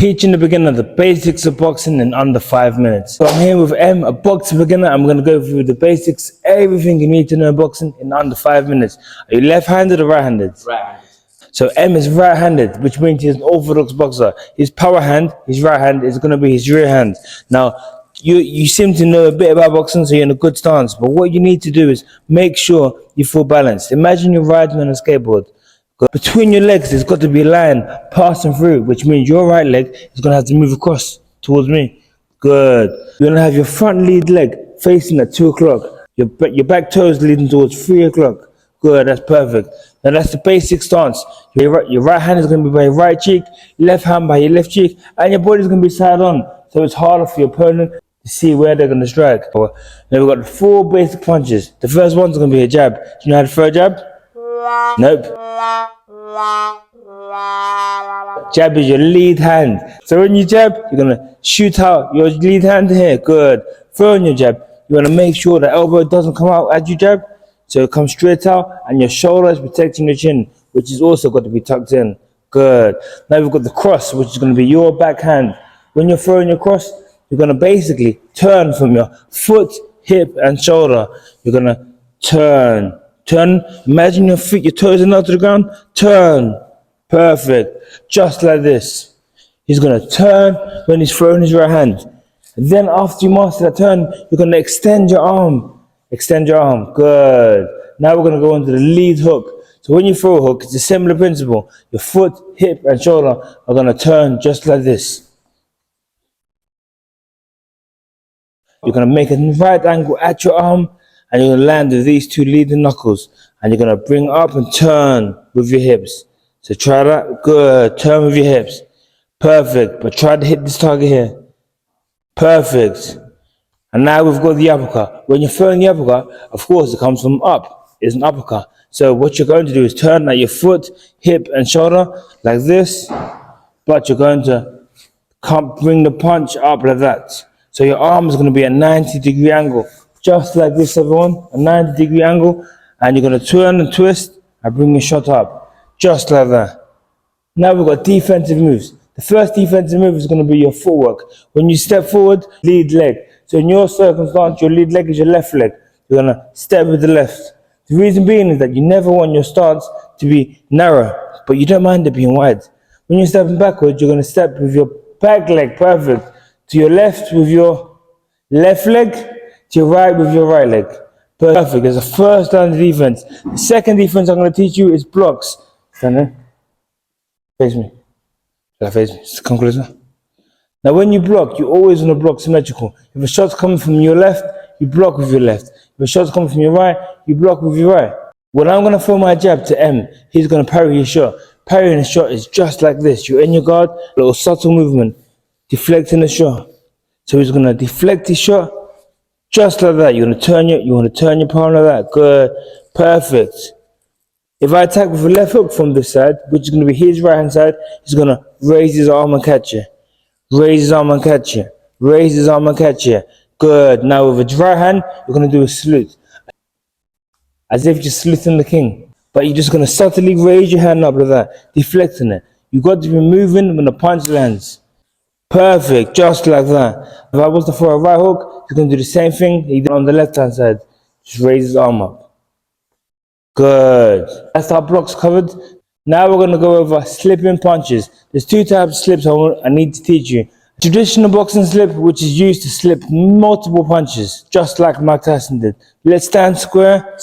Teaching the beginner the basics of boxing in under 5 minutes. So I'm here with M, a boxing beginner. I'm going to go through the basics, everything you need to know in boxing in under 5 minutes. Are you left-handed or right-handed? Right-handed. So M is right-handed, which means he's an orthodox boxer. His power hand, his right hand, is going to be his rear hand. Now, you seem to know a bit about boxing, so you're in a good stance. But what you need to do is make sure you feel balanced. Imagine you're riding on a skateboard. Between your legs, there's got to be a line passing through, which means your right leg is going to have to move across towards me. Good. You're going to have your front lead leg facing at 2 o'clock. Your back toes leading towards 3 o'clock. Good, that's perfect. Now that's the basic stance. Your right hand is going to be by your right cheek, left hand by your left cheek, and your body is going to be side on. So it's harder for your opponent to see where they're going to strike. Now we've got 4 basic punches. The first one's going to be a jab. Do you know how to throw a jab? Nope. Jab is your lead hand. So when you jab, you're going to shoot out your lead hand here. Good. Throwing your jab, you want to make sure the elbow doesn't come out as you jab. So it comes straight out and your shoulder is protecting your chin, which is also got to be tucked in. Good. Now we've got the cross, which is going to be your backhand. When you're throwing your cross, you're going to basically turn from your foot, hip and shoulder. You're going to turn. Imagine your feet, your toes are not to the ground. Turn. Perfect. Just like this. He's going to turn when he's throwing his right hand. And then after you master that turn, you're going to extend your arm. Extend your arm. Good. Now we're going to go into the lead hook. So when you throw a hook, it's a similar principle. Your foot, hip and shoulder are going to turn just like this. You're going to make a right angle at your arm and you're going to land with these 2 leading knuckles. And you're going to bring up and turn with your hips. So try that. Good. Turn with your hips. Perfect. But try to hit this target here. Perfect. And now we've got the uppercut. When you're throwing the uppercut, of course, it comes from up. It's an uppercut. So what you're going to do is turn at your foot, hip, and shoulder like this. But you're going to bring the punch up like that. So your arm is going to be at a 90-degree angle. Just like this, everyone. A 90-degree angle. And you're going to turn and twist and bring your shot up. Just like that. Now we've got defensive moves. The first defensive move is going to be your footwork. When you step forward, lead leg. So in your circumstance, your lead leg is your left leg. You're going to step with the left. The reason being is that you never want your stance to be narrow, but you don't mind it being wide. When you're stepping backwards, you're going to step with your back leg, perfect. To your left with your left leg, to your right with your right leg. Perfect. There's a first line of defense. The second defense I'm going to teach you is blocks. Stand there. Face me. Face me. Come closer. Now when you block, you always want to block symmetrical. If a shot's coming from your left, you block with your left. If a shot's coming from your right, you block with your right. When I'm going to throw my jab to M, he's going to parry his shot. Parrying a shot is just like this. You're in your guard, little subtle movement, deflecting the shot. So he's going to deflect his shot just like that. You want to turn your palm like that. Good. Perfect. If I attack with a left hook from this side, which is going to be his right hand side, he's going to raise his arm and catch you. Raise his arm and catch you. Raise his arm and catch you. Good. Now with a right hand, you're going to do a salute. As if you're saluting the king. But you're just going to subtly raise your hand up like that. Deflecting it. You've got to be moving when the punch lands. Perfect. Just like that. If I was to throw a right hook, he's going to do the same thing he did on the left hand side. Just raise his arm up. Good. That's our blocks covered. Now we're going to go over slipping punches. There's 2 types of slips I need to teach you. Traditional boxing slip, which is used to slip multiple punches, just like Mike Tyson did. Let's stand square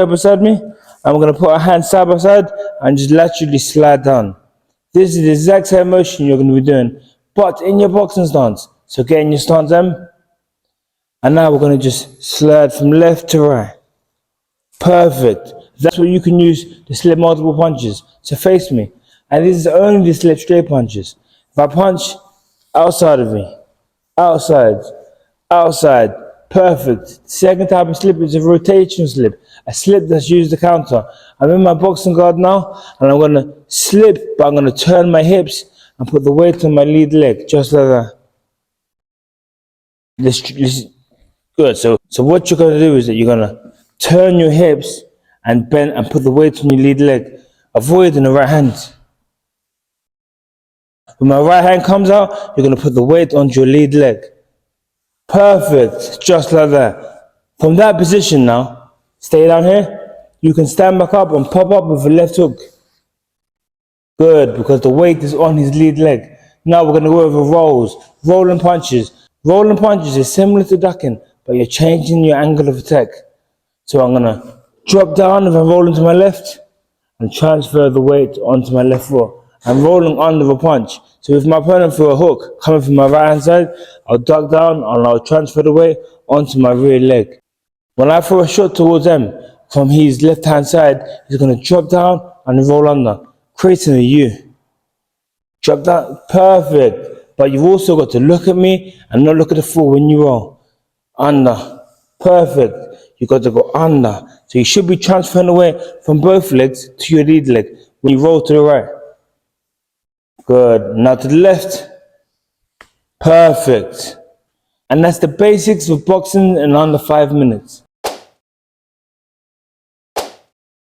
beside me. I'm going to put our hands side by side and just laterally slide down. This is the exact same motion you're going to be doing, but in your boxing stance. So get in your stance, M. And now we're going to just slide from left to right. Perfect. That's what you can use to slip multiple punches. So face me. And this is only to slip straight punches. If I punch outside of me, outside, perfect. Second type of slip is a rotation slip, a slip that's used to counter. I'm in my boxing guard now, and I'm going to slip, but I'm going to turn my hips and put the weight on my lead leg, just like that. Good. So what you're going to do is that you're going to turn your hips and bend and put the weight on your lead leg, avoiding the right hand. When my right hand comes out, you're going to put the weight onto your lead leg. Perfect, just like that. From that position now, stay down here. You can stand back up and pop up with a left hook. Good, because the weight is on his lead leg. Now we're going to go over rolls, rolling punches. Rolling punches is similar to ducking, but you're changing your angle of attack. So I'm going to drop down if I'm rolling to my left and transfer the weight onto my left foot. I'm rolling under the punch. So if my opponent threw a hook coming from my right hand side, I'll duck down and I'll transfer the weight onto my rear leg. When I throw a shot towards him from his left hand side, he's going to drop down and roll under, creating a U. Drop down, perfect. But you've also got to look at me and not look at the floor when you roll. Under, perfect. You've got to go under. So you should be transferring the weight from both legs to your lead leg when you roll to the right. Good. Now to the left. Perfect. And that's the basics of boxing in under 5 minutes.